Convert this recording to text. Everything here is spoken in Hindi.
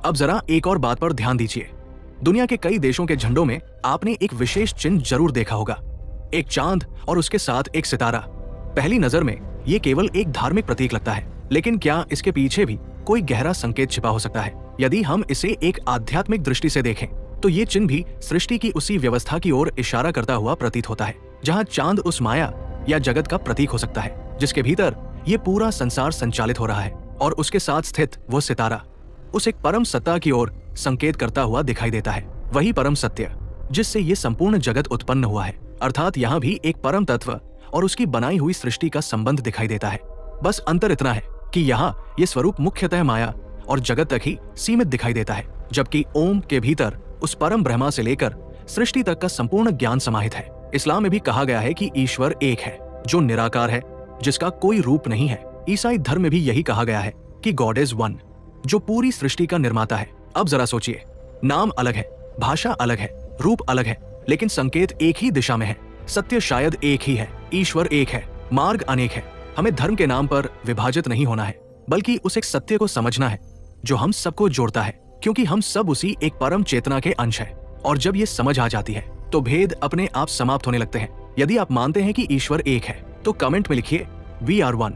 अब जरा एक और बात पर ध्यान दीजिए। दुनिया के कई देशों के झंडों में आपने एक विशेष चिन्ह जरूर देखा होगा, एक चांद और उसके साथ एक सितारा। पहली नजर में ये केवल एक धार्मिक प्रतीक लगता है, लेकिन क्या इसके पीछे भी कोई गहरा संकेत छिपा हो सकता है? यदि हम इसे एक आध्यात्मिक दृष्टि से देखें तो ये चिन्ह भी सृष्टि की उसी व्यवस्था की ओर इशारा करता हुआ प्रतीत होता है, जहाँ चांद उस माया या जगत का प्रतीक हो सकता है जिसके भीतर ये पूरा संसार संचालित हो रहा है, और उसके साथ स्थित वो सितारा उस एक परम सत्ता की ओर संकेत करता हुआ दिखाई देता है। वही परम सत्य जिससे ये संपूर्ण जगत उत्पन्न हुआ है। अर्थात यहाँ भी एक परम तत्व और उसकी बनाई हुई सृष्टि का संबंध दिखाई देता है। बस अंतर इतना है कि यहाँ ये स्वरूप मुख्यतः माया और जगत तक ही सीमित दिखाई देता है, जबकि ओम के भीतर उस परम ब्रह्मा से लेकर सृष्टि तक का संपूर्ण ज्ञान समाहित है। इस्लाम में भी कहा गया है कि ईश्वर एक है, जो निराकार है, जिसका कोई रूप नहीं है। ईसाई धर्म में भी यही कहा गया है कि गॉड इज वन, जो पूरी सृष्टि का निर्माता है। अब जरा सोचिए, नाम अलग है, भाषा अलग है, रूप अलग है, लेकिन संकेत एक ही दिशा में है। सत्य शायद एक ही है, ईश्वर एक है, मार्ग अनेक है। हमें धर्म के नाम पर विभाजित नहीं होना है, बल्कि उस एक सत्य को समझना है जो हम सबको जोड़ता है, क्योंकि हम सब उसी एक परम चेतना के अंश हैं। और जब ये समझ आ जाती है तो भेद अपने आप समाप्त होने लगते हैं। यदि आप मानते हैं कि ईश्वर एक है तो कमेंट में लिखिए वी आर वन।